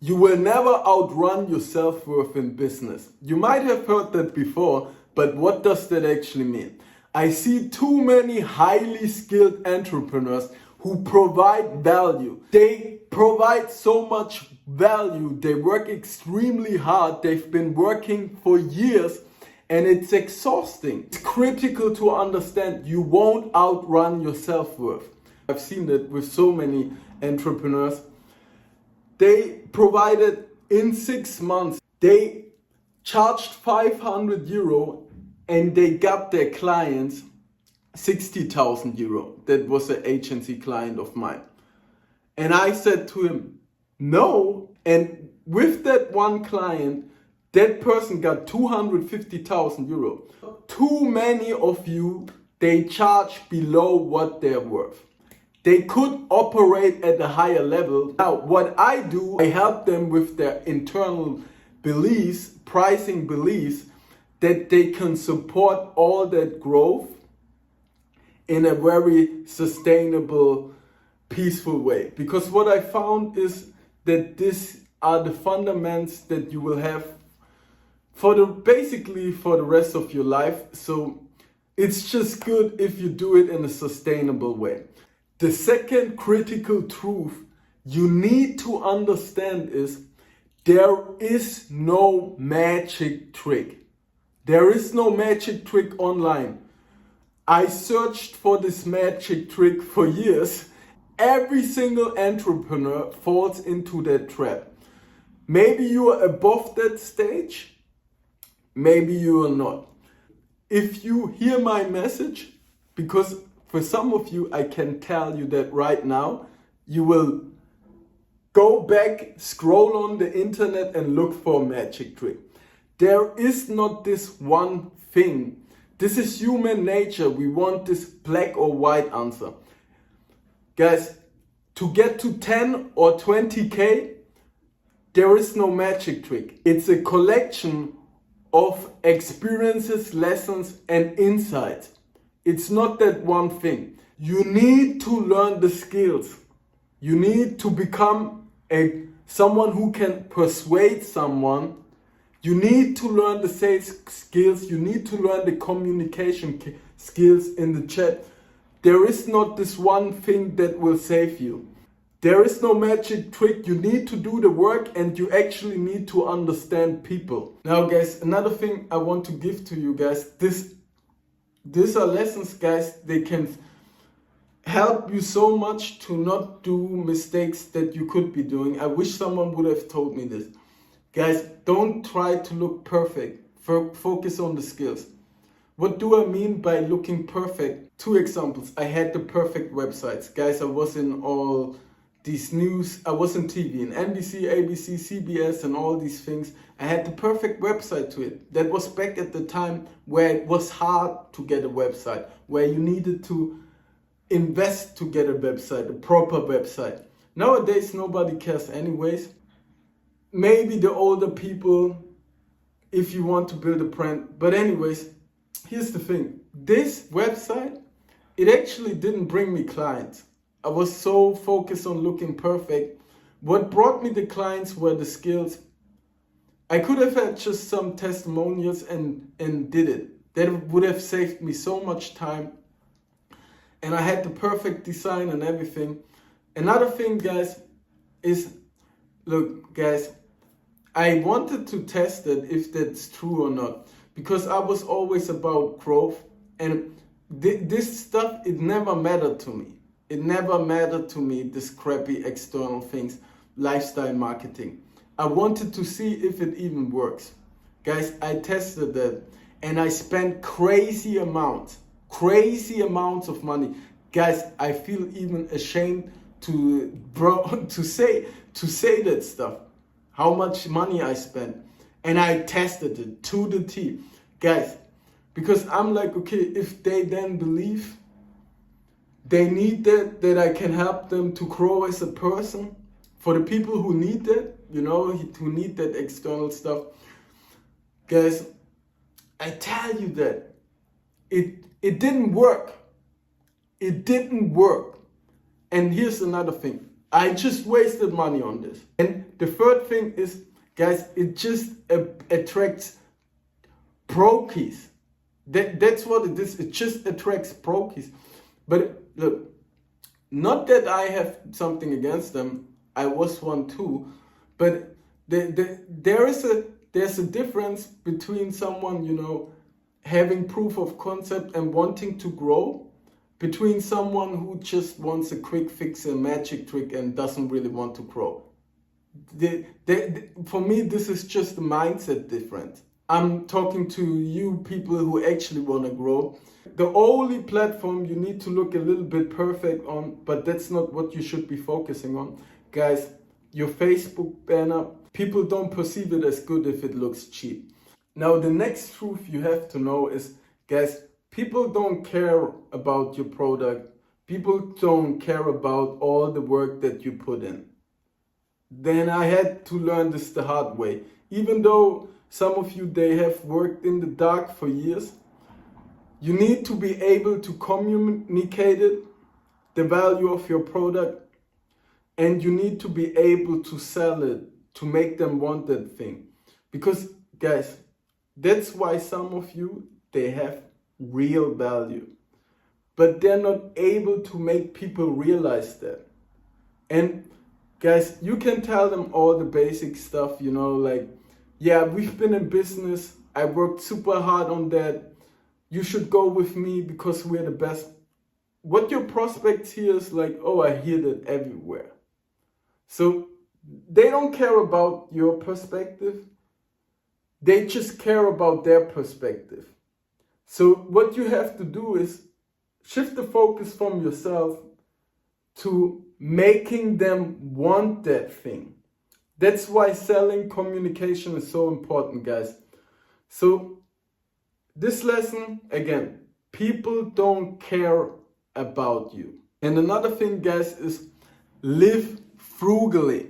You will never outrun your self-worth in business. You might have heard that before, but what does that actually mean? I see too many highly skilled entrepreneurs who provide value. They provide so much value. They work extremely hard. They've been working for years and it's exhausting. It's critical to understand you won't outrun your self-worth. I've seen that with so many entrepreneurs. They provided in 6 months, they charged 500 euro and they got their clients 60,000 euro. That was an agency client of mine. And I said to him, no. And with that one client, that person got 250,000 euro. Too many of you, they charge below what they're worth. They could operate at a higher level. Now, what I do, I help them with their internal beliefs, pricing beliefs, that they can support all that growth in a very sustainable, peaceful way. Because what I found is that these are the fundamentals that you will have basically for the rest of your life. So it's just good if you do it in a sustainable way. The second critical truth you need to understand is there is no magic trick. There is no magic trick online. I searched for this magic trick for years. Every single entrepreneur falls into that trap. Maybe you are above that stage, maybe you are not. If you hear my message, because for some of you, I can tell you that right now, you will go back, scroll on the internet and look for a magic trick. There is not this one thing. This is human nature. We want this black or white answer. Guys, to get to 10 or 20K, there is no magic trick. It's a collection of experiences, lessons, and insights. It's not that one thing. You need to learn the skills. You need to become someone who can persuade someone. You need to learn the sales skills. You need to learn the communication skills in the chat. There is not this one thing that will save you. There is no magic trick. You need to do the work and you actually need to understand people. Now guys, another thing I want to give to you guys, these are lessons, guys. They can help you so much to not do mistakes that you could be doing. I wish someone would have told me this. Guys, don't try to look perfect. Focus on the skills. What do I mean by looking perfect? 2 examples. I had the perfect websites. Guys, I was in all these news. I was on TV, in NBC, ABC, CBS and all these things. I had the perfect website to it. That was back at the time where it was hard to get a website, where you needed to invest to get a website, a proper website. Nowadays, nobody cares anyways. Maybe the older people, if you want to build a brand. But anyways, here's the thing. This website, it actually didn't bring me clients. I was so focused on looking perfect. What brought me the clients were the skills. I could have had just some testimonials and did it. That would have saved me so much time. And I had the perfect design and everything. Another thing, guys, is, look, guys, I wanted to test it if that's true or not. Because I was always about growth. And this stuff, it never mattered to me. It never mattered to me, this crappy external things, lifestyle marketing. I wanted to see if it even works. Guys, I tested that and I spent crazy amounts of money. Guys, I feel even ashamed to say that stuff. How much money I spent. And I tested it to the T. Guys, because I'm like, okay, if they then believe they need that I can help them to grow as a person. For the people who need that, who need that external stuff. Guys, I tell you that it didn't work. It didn't work. And here's another thing. I just wasted money on this. And The third thing is, guys, it just attracts brokies. That's what it is. It just attracts brokies. But look, not that I have something against them. I was one too. But there's a difference between someone, having proof of concept and wanting to grow, between someone who just wants a quick fix, a magic trick, and doesn't really want to grow. For me, this is just a mindset difference. I'm talking to you people who actually want to grow. The only platform you need to look a little bit perfect on, but that's not what you should be focusing on. Guys, your Facebook banner, people don't perceive it as good if it looks cheap. Now, the next truth you have to know is, guys, people don't care about your product. People don't care about all the work that you put in. Then I had to learn this the hard way. Even though some of you, they have worked in the dark for years, you need to be able to communicate it, the value of your product, and you need to be able to sell it, to make them want that thing. Because, guys, that's why some of you, they have real value, but they're not able to make people realize that. And guys, you can tell them all the basic stuff, like, yeah, we've been in business, I worked super hard on that, you should go with me because we're the best. What your prospects hear is like, oh, I hear that everywhere. So they don't care about your perspective, they just care about their perspective. So what you have to do is shift the focus from yourself to making them want that thing. That's why selling communication is so important, guys. So this lesson, again, people don't care about you. And another thing, guys, is live frugally.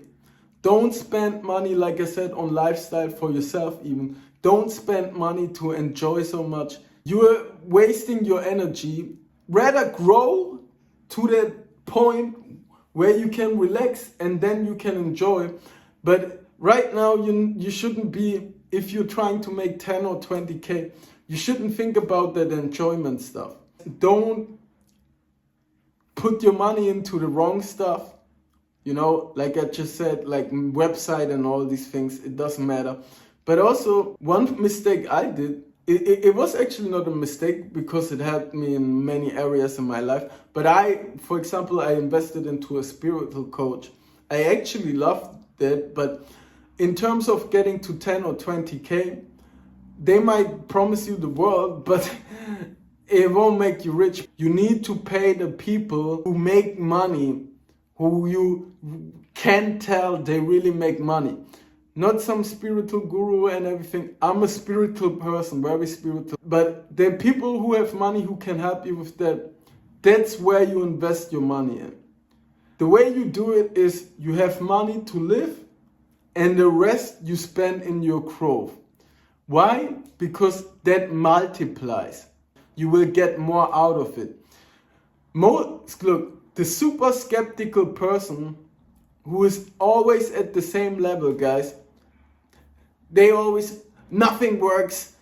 Don't spend money, like I said, on lifestyle for yourself even. Don't spend money to enjoy so much. You are wasting your energy. Rather grow to that point where you can relax and then you can enjoy. But right now you shouldn't be, if you're trying to make 10 or 20K, you shouldn't think about that enjoyment stuff. Don't put your money into the wrong stuff. Like I just said, like website and all these things, it doesn't matter. But also, one mistake I did, it was actually not a mistake because it helped me in many areas in my life. But for example, I invested into a spiritual coach. I actually loved that. But in terms of getting to 10 or 20K, they might promise you the world, but it won't make you rich. You need to pay the people who make money, who you can tell they really make money. Not some spiritual guru and everything. I'm a spiritual person, very spiritual. But the people who have money who can help you with that, that's where you invest your money in. The way you do it is you have money to live and the rest you spend in your growth. Why? Because that multiplies. You will get more out of it. Look, the super skeptical person who is always at the same level, guys, they always, nothing works.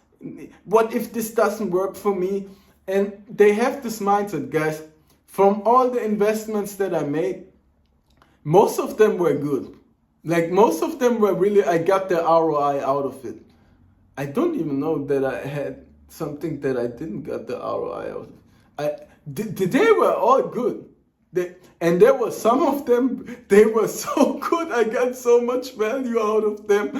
What if this doesn't work for me? And they have this mindset, guys. From all the investments that I made, most of them were good. Like most of them were really, I got the ROI out of it. I don't even know that I had something that I didn't get the ROI out of. They were all good. And there were some of them, they were so good. I got so much value out of them.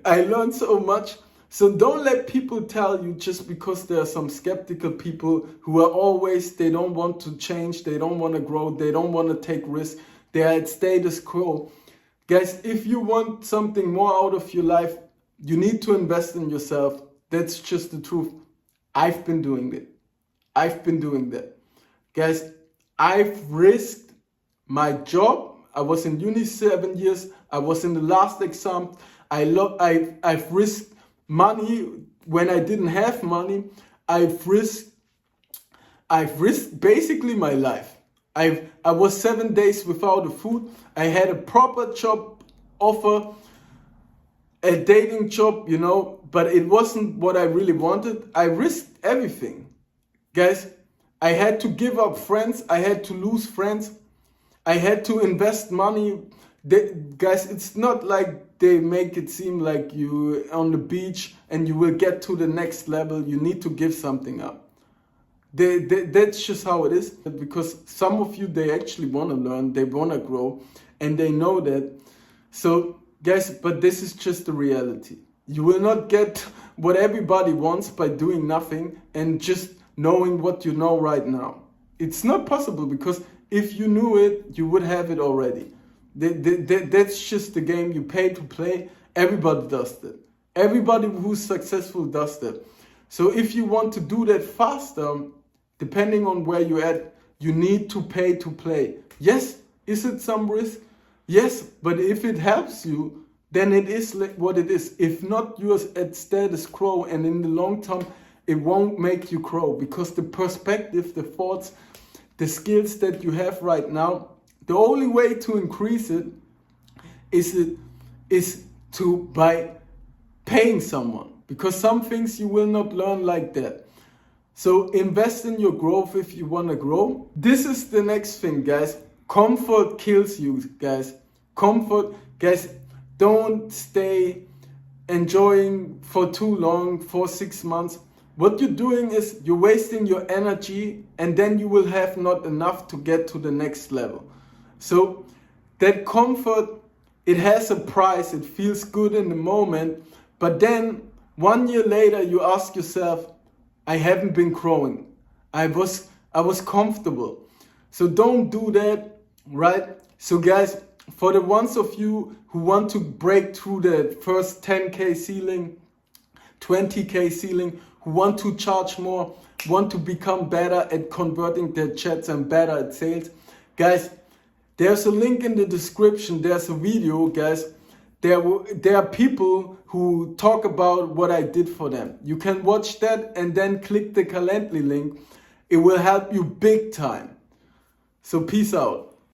I learned so much. So don't let people tell you just because there are some skeptical people who are always, they don't want to change, they don't want to grow, they don't want to take risks, they are at status quo. Guys, if you want something more out of your life, you need to invest in yourself. That's just the truth. I've been doing it. I've been doing that. Guys, I've risked my job. I was in uni 7 years. I was in the last exam. I've risked money when I didn't have money. I've risked basically my life. I was 7 days without a food. I had a proper job offer a dating job, you know, but it wasn't what I really wanted. I risked everything. Guys, I had to give up friends. I had to lose friends. I had to invest money. Guys, it's not like they make it seem like you on the beach and you will get to the next level. You need to give something up. That's just how it is. Because some of you, they actually want to learn, they want to grow, and they know that. So guys, but this is just the reality. You will not get what everybody wants by doing nothing and just knowing what you know right now. It's not possible, because if you knew it, you would have it already. That's just the game you pay to play. Everybody does that. Everybody who's successful does that. So if you want to do that faster, depending on where you're at, you need to pay to play. Yes, is it some risk? Yes, but if it helps you, then it is what it is. If not, you're at status quo, and in the long term, it won't make you grow, because the perspective, the thoughts, the skills that you have right now, the only way to increase it is by paying someone, because some things you will not learn like that. So invest in your growth if you want to grow. This is the next thing, guys. Comfort kills you, guys. Comfort, guys, don't stay enjoying for too long, for 6 months. What you're doing is you're wasting your energy, and then you will have not enough to get to the next level. So that comfort, it has a price. It feels good in the moment, but then 1 year later you ask yourself, I haven't been growing. I was comfortable. So don't do that, right? So guys, for the ones of you who want to break through the first 10K ceiling, 20K ceiling, who want to charge more, want to become better at converting their chats and better at sales, guys, there's a link in the description. There's a video, guys. There are people who talk about what I did for them. You can watch that and then click the Calendly link. It will help you big time. So peace out.